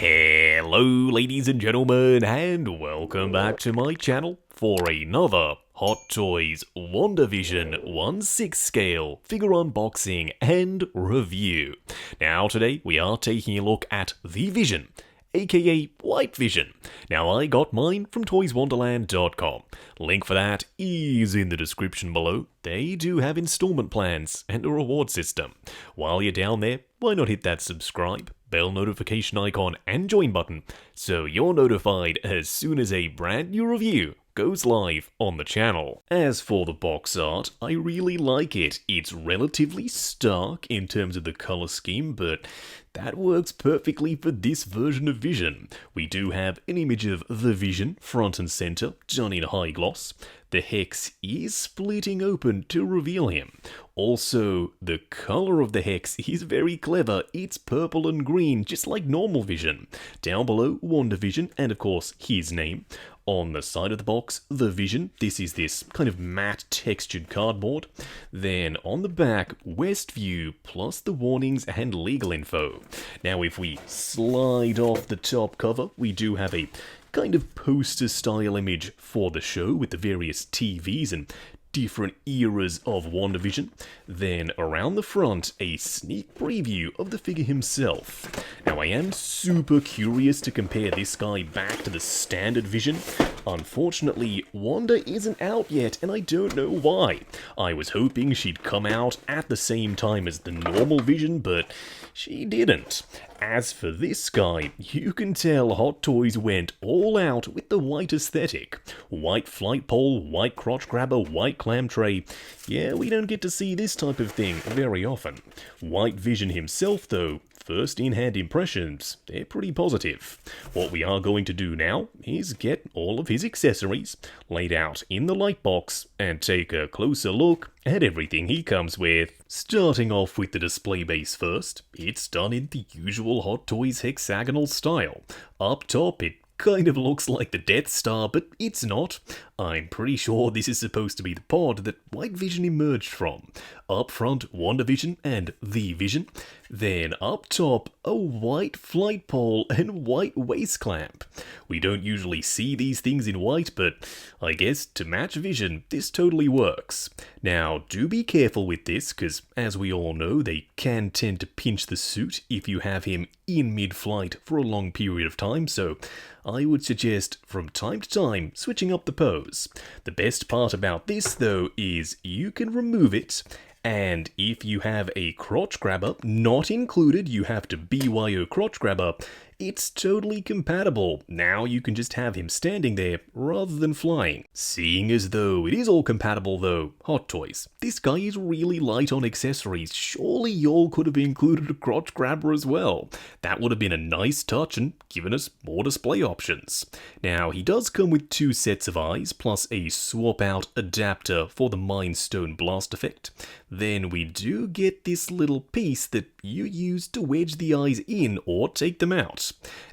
Hello ladies and gentlemen, and welcome back to my channel for another Hot Toys WandaVision 1/6 scale figure unboxing and review. Now today we are taking a look at the Vision, aka White Vision. Now I got mine from toyswonderland.com. Link for that is in the description below. They do have installment plans and a reward system. While you're down there, why not hit that subscribe, bell notification icon and join button so you're notified as soon as a brand new review goes live on the channel. As for the box art, I really like it. It's relatively stark in terms of the color scheme, but that works perfectly for this version of Vision. We do have an image of the Vision front and center, done in high gloss. The hex is splitting open to reveal him. Also, the color of the hex is very clever. It's purple and green, just like normal Vision. Down below, WandaVision, and of course, his name. On the side of the box, the Vision. This is this kind of matte textured cardboard. Then on the back, Westview, plus the warnings and legal info. Now if we slide off the top cover, we do have a kind of poster style image for the show with the various TVs and different eras of WandaVision. Then around the front, a sneak preview of the figure himself. Now I am super curious to compare this guy back to the standard Vision. Unfortunately, Wanda isn't out yet, and I don't know why. I was hoping she'd come out at the same time as the normal Vision, but she didn't. As for this guy, you can tell Hot Toys went all out with the white aesthetic. White flight pole, white crotch grabber, white clam tray. Yeah, we don't get to see this type of thing very often. White Vision himself, though, first in-hand impressions, they're pretty positive. What we are going to do now is get all of his accessories laid out in the light box and take a closer look at everything he comes with. Starting off with the display base first, it's done in the usual Hot Toys hexagonal style. Up top, it kind of looks like the Death Star, but it's not. I'm pretty sure this is supposed to be the pod that White Vision emerged from. Up front, WandaVision and the Vision. Then up top, a white flight pole and white waist clamp. We don't usually see these things in white, but I guess to match Vision, this totally works. Now, do be careful with this, because as we all know, they can tend to pinch the suit if you have him in mid-flight for a long period of time, so I would suggest from time to time switching up the pose. The best part about this though is you can remove it, and if you have a crotch grabber not included, you have to BYO crotch grabber, it's totally compatible. Now you can just have him standing there rather than flying. Seeing as though it is all compatible though, Hot Toys, this guy is really light on accessories. Surely y'all could have included a crotch grabber as well. That would have been a nice touch and given us more display options. Now he does come with 2 sets of eyes plus a swap out adapter for the Mind Stone blast effect. Then we do get this little piece that you use to wedge the eyes in or take them out.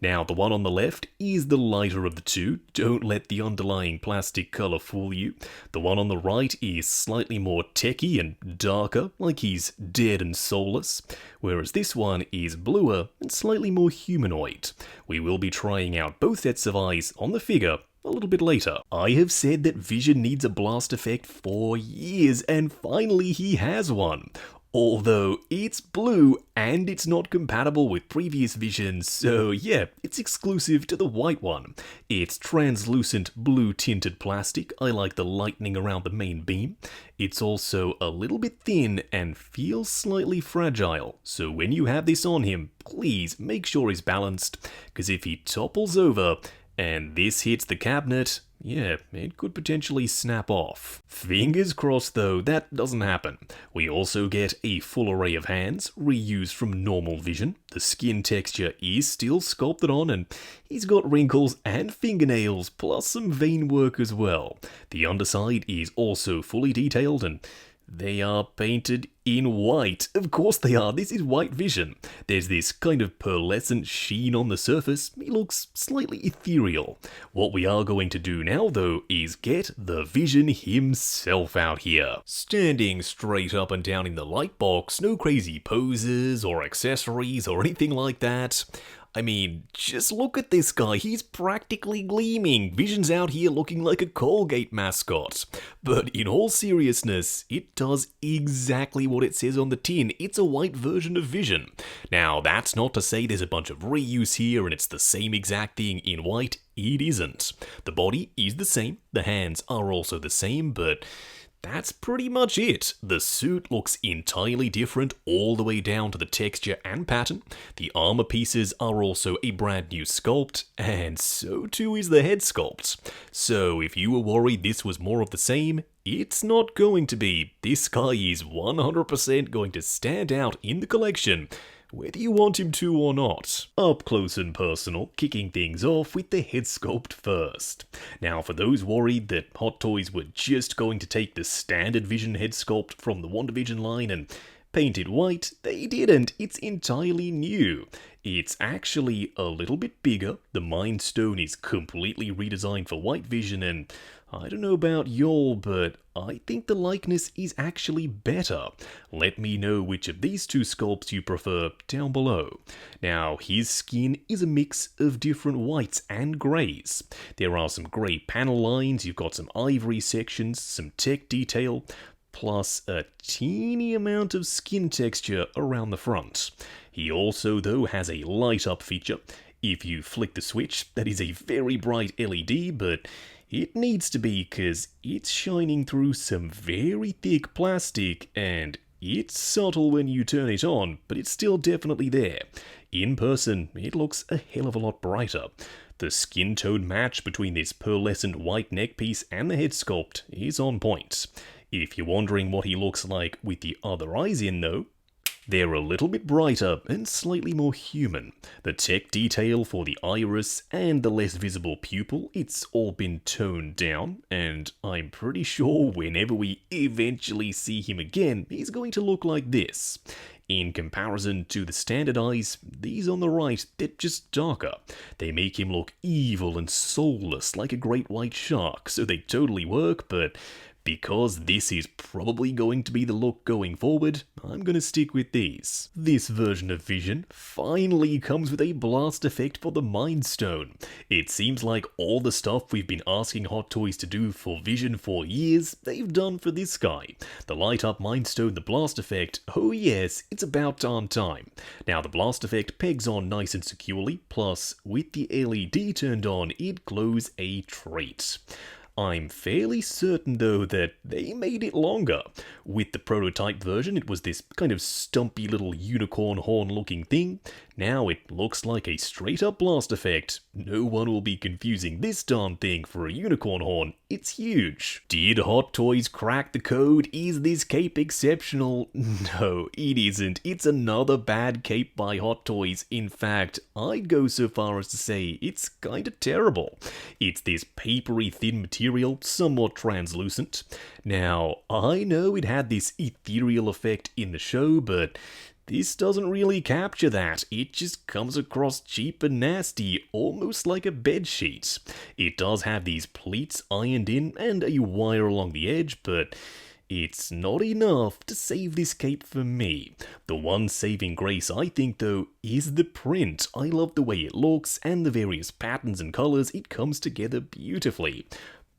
Now the one on the left is the lighter of the two, don't let the underlying plastic colour fool you. The one on the right is slightly more techy and darker, like he's dead and soulless, whereas this one is bluer and slightly more humanoid. We will be trying out both sets of eyes on the figure a little bit later. I have said that Vision needs a blast effect for years, and finally he has one. Although it's blue and it's not compatible with previous Visions, so yeah, it's exclusive to the white one. It's translucent blue tinted plastic. I like the lightning around the main beam. It's also a little bit thin and feels slightly fragile, so when you have this on him, please make sure he's balanced, because if he topples over and this hits the cabinet, yeah, it could potentially snap off. Fingers crossed though, that doesn't happen. We also get a full array of hands, reused from normal Vision. The skin texture is still sculpted on, and he's got wrinkles and fingernails, plus some vein work as well. The underside is also fully detailed, and they are painted in white. Of course they are, this is White Vision. There's this kind of pearlescent sheen on the surface. He looks slightly ethereal. What we are going to do now though is get the Vision himself out here. Standing straight up and down in the light box, no crazy poses or accessories or anything like that. I mean, just look at this guy, he's practically gleaming. Vision's out here looking like a Colgate mascot. But in all seriousness, it does exactly what it says on the tin. It's a white version of Vision. Now, that's not to say there's a bunch of reuse here and it's the same exact thing in white. It isn't. The body is the same, the hands are also the same, but that's pretty much it. The suit looks entirely different all the way down to the texture and pattern. The armor pieces are also a brand new sculpt, and so too is the head sculpt. So if you were worried this was more of the same, it's not going to be. This guy is 100% going to stand out in the collection, whether you want him to or not. Up close and personal, kicking things off with the head sculpt first. Now, for those worried that Hot Toys were just going to take the standard Vision head sculpt from the WandaVision line and paint it white, they didn't. It's entirely new. It's actually a little bit bigger. The Mind Stone is completely redesigned for white Vision, and I don't know about y'all, but I think the likeness is actually better. Let me know which of these two sculpts you prefer down below. Now, his skin is a mix of different whites and greys. There are some grey panel lines, you've got some ivory sections, some tech detail, plus a teeny amount of skin texture around the front. He also, though, has a light up feature. If you flick the switch, that is a very bright LED, but it needs to be because it's shining through some very thick plastic and it's subtle when you turn it on, but it's still definitely there. In person, it looks a hell of a lot brighter. The skin tone match between this pearlescent white neckpiece and the head sculpt is on point. If you're wondering what he looks like with the other eyes in though, they're a little bit brighter and slightly more human. The tech detail for the iris and the less visible pupil, it's all been toned down, and I'm pretty sure whenever we eventually see him again, he's going to look like this. In comparison to the standard eyes, these on the right, they're just darker. They make him look evil and soulless like a great white shark, so they totally work, but because this is probably going to be the look going forward, I'm going to stick with these. This version of Vision finally comes with a blast effect for the Mind Stone. It seems like all the stuff we've been asking Hot Toys to do for Vision for years, they've done for this guy. The light up Mind Stone, the blast effect, oh yes, it's about darn time. Now the blast effect pegs on nice and securely, plus with the LED turned on, it glows a treat. I'm fairly certain though that they made it longer. With the prototype version it was this kind of stumpy little unicorn horn looking thing. Now it looks like a straight up blast effect. No one will be confusing this darn thing for a unicorn horn. It's huge. Did Hot Toys crack the code? Is this cape exceptional? No, it isn't. It's another bad cape by Hot Toys. In fact, I'd go so far as to say it's kinda terrible. It's this papery thin material, somewhat translucent. Now, I know it had this ethereal effect in the show, but this doesn't really capture that. It just comes across cheap and nasty, almost like a bedsheet. It does have these pleats ironed in and a wire along the edge, but it's not enough to save this cape for me. The one saving grace I think though is the print. I love the way it looks and the various patterns and colours, it comes together beautifully.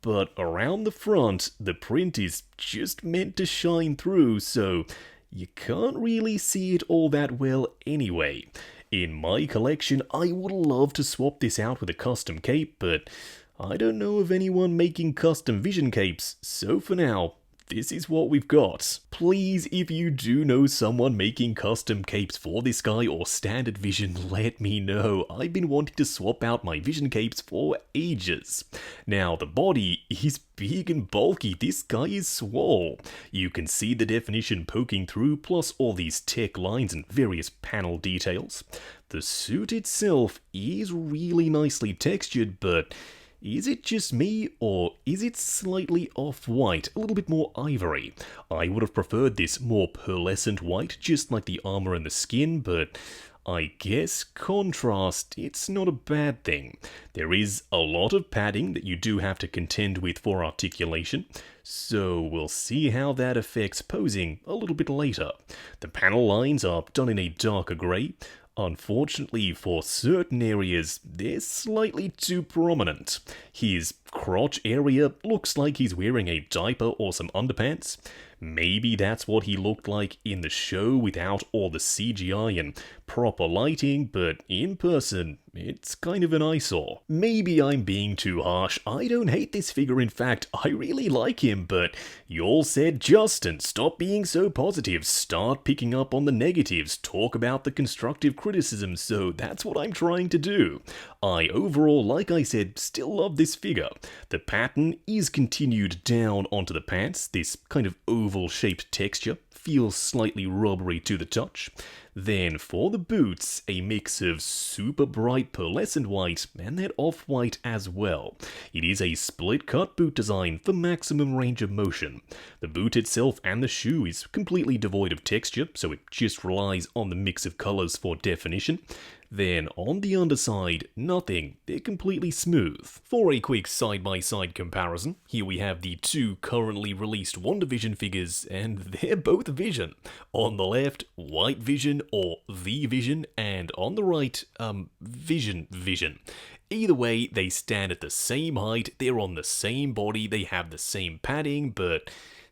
But around the front, the print is just meant to shine through, so you can't really see it all that well anyway. In my collection, I would love to swap this out with a custom cape, but I don't know of anyone making custom Vision capes, so for now, this is what we've got. Please, if you do know someone making custom capes for this guy or standard Vision, let me know. I've been wanting to swap out my Vision capes for ages. Now, the body is big and bulky. This guy is swole. You can see the definition poking through, plus all these tech lines and various panel details. The suit itself is really nicely textured, but is it just me, or is it slightly off-white, a little bit more ivory? I would have preferred this more pearlescent white, just like the armor and the skin, but I guess contrast, it's not a bad thing. There is a lot of padding that you do have to contend with for articulation, so we'll see how that affects posing a little bit later. The panel lines are done in a darker grey. Unfortunately, for certain areas, they're slightly too prominent. His crotch area looks like he's wearing a diaper or some underpants. Maybe that's what he looked like in the show without all the CGI and proper lighting, but in person, it's kind of an eyesore. Maybe I'm being too harsh. I don't hate this figure. In fact, I really like him, but you all said, Justin, stop being so positive. Start picking up on the negatives. Talk about the constructive criticism, so that's what I'm trying to do. I overall, like I said, still love this figure. The pattern is continued down onto the pants. This kind of oval-shaped texture feels slightly rubbery to the touch. Then for the boots, a mix of super bright pearlescent white and that off-white as well. It is a split-cut boot design for maximum range of motion. The boot itself and the shoe is completely devoid of texture, so it just relies on the mix of colors for definition. Then on the underside, nothing, they're completely smooth. For a quick side-by-side comparison, here we have the two currently released WandaVision figures, and they're both Vision. On the left, White Vision or The Vision, and on the right, Vision. Either way, they stand at the same height, they're on the same body, they have the same padding, but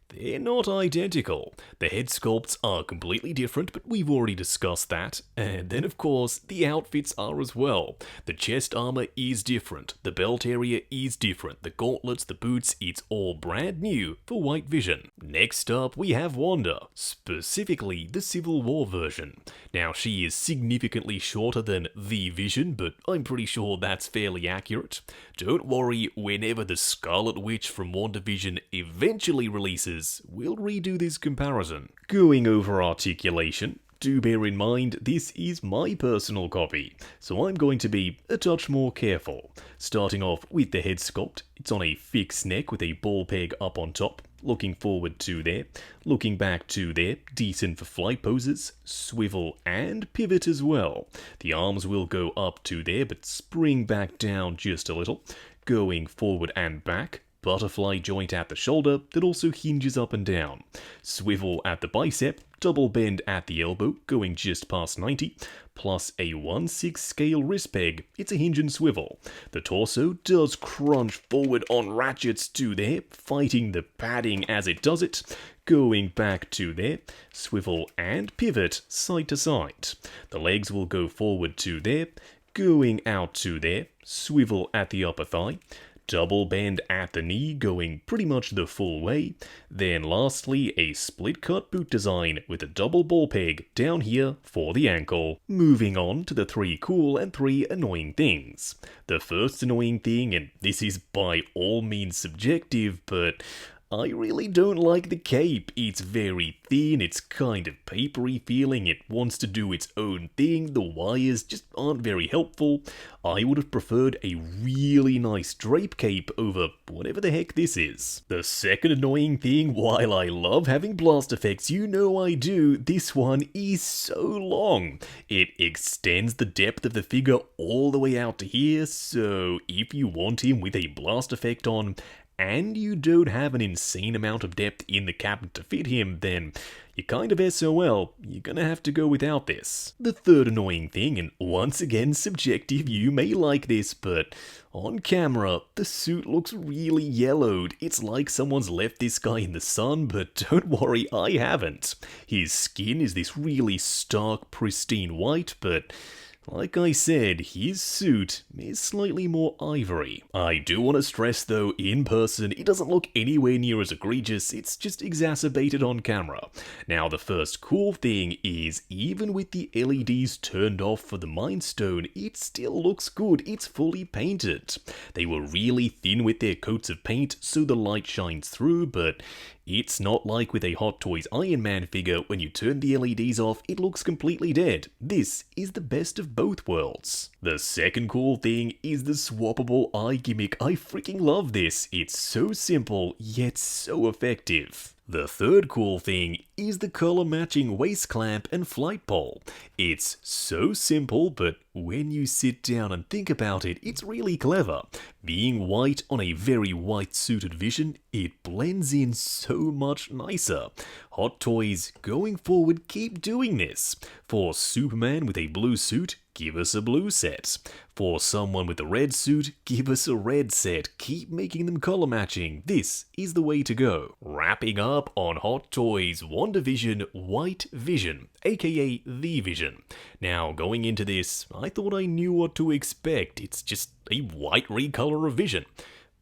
they're not identical. The head sculpts are completely different, but we've already discussed that. And then, of course, the outfits are as well. The chest armor is different. The belt area is different. The gauntlets, the boots, it's all brand new for White Vision. Next up, we have Wanda, specifically the Civil War version. Now, she is significantly shorter than the Vision, but I'm pretty sure that's fairly accurate. Don't worry, whenever the Scarlet Witch from WandaVision eventually releases, we'll redo this comparison. Going over articulation, do bear in mind this is my personal copy, so I'm going to be a touch more careful. Starting off with the head sculpt, it's on a fixed neck with a ball peg up on top. Looking forward to there, looking back to there, decent for flight poses, swivel and pivot as well. The arms will go up to there but spring back down just a little, going forward and back. Butterfly joint at the shoulder that also hinges up and down. Swivel at the bicep, double bend at the elbow, going just past 90, plus a 1/6 scale wrist peg. It's a hinge and swivel. The torso does crunch forward on ratchets to there, fighting the padding as it does it. Going back to there, swivel and pivot side to side. The legs will go forward to there, going out to there, swivel at the upper thigh. Double bend at the knee, going pretty much the full way. Then lastly, a split cut boot design with a double ball peg down here for the ankle. Moving on to the 3 cool and 3 annoying things. The first annoying thing, and this is by all means subjective, but I really don't like the cape. It's very thin, it's kind of papery feeling, it wants to do its own thing, the wires just aren't very helpful. I would have preferred a really nice drape cape over whatever the heck this is. The second annoying thing, while I love having blast effects, you know I do, this one is so long. It extends the depth of the figure all the way out to here, so if you want him with a blast effect on, and you don't have an insane amount of depth in the cabinet to fit him, then you're kind of SOL, you're gonna have to go without this. The third annoying thing, and once again subjective, you may like this, but on camera, the suit looks really yellowed. It's like someone's left this guy in the sun, but don't worry, I haven't. His skin is this really stark, pristine white, but like I said, his suit is slightly more ivory. I do want to stress though, in person, it doesn't look anywhere near as egregious, it's just exacerbated on camera. Now the first cool thing is, even with the LEDs turned off for the Mind Stone, it still looks good, it's fully painted. They were really thin with their coats of paint, so the light shines through, but it's not like with a Hot Toys Iron Man figure, when you turn the LEDs off, it looks completely dead. This is the best of both worlds. The second cool thing is the swappable eye gimmick. I freaking love this. It's so simple, yet so effective. The third cool thing is the color matching waist clamp and flight pole. It's so simple, but when you sit down and think about it, it's really clever. Being white on a very white suited Vision, it blends in so much nicer. Hot Toys, going forward, keep doing this. For Superman with a blue suit, give us a blue set. For someone with a red suit, give us a red set. Keep making them color matching. This is the way to go. Wrapping up on Hot Toys WandaVision White Vision, aka the Vision. Now, going into this, I thought I knew what to expect. It's just a white recolor of Vision.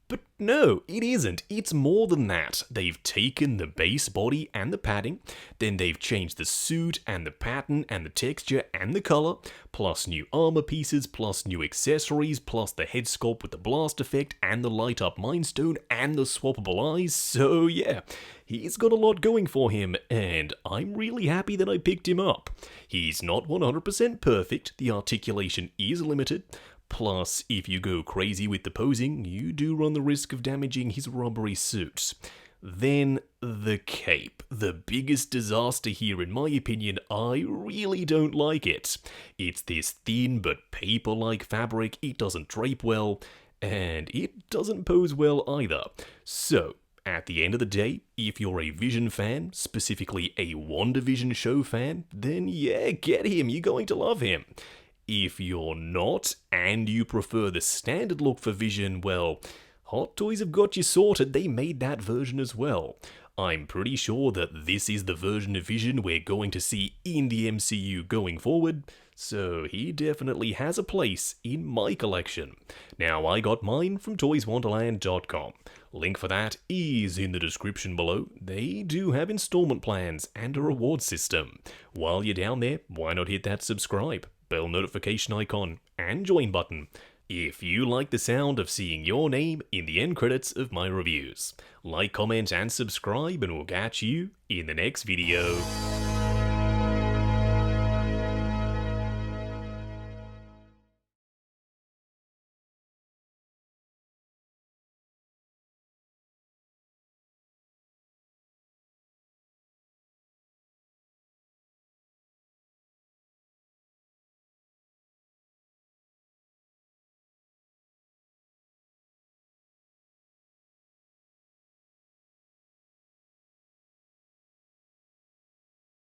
But no, it isn't. It's more than that. They've taken the base body and the padding, then they've changed the suit and the pattern and the texture and the color, plus new armor pieces, plus new accessories, plus the head sculpt with the blast effect and the light up Mind Stone and the swappable eyes. So yeah, he's got a lot going for him, and I'm really happy that I picked him up. He's not 100% perfect, the articulation is limited. Plus, if you go crazy with the posing, you do run the risk of damaging his rubbery suit. Then, the cape. The biggest disaster here, in my opinion. I really don't like it. It's this thin but paper-like fabric, it doesn't drape well, and it doesn't pose well either. So, at the end of the day, if you're a Vision fan, specifically a WandaVision show fan, then yeah, get him, you're going to love him. If you're not, and you prefer the standard look for Vision, well, Hot Toys have got you sorted, they made that version as well. I'm pretty sure that this is the version of Vision we're going to see in the MCU going forward, so he definitely has a place in my collection. Now, I got mine from toyswonderland.com. Link for that is in the description below. They do have installment plans and a reward system. While you're down there, why not hit that subscribe, bell notification icon, and join button if you like the sound of seeing your name in the end credits of my reviews. Like, comment, and subscribe, and we'll catch you in the next video.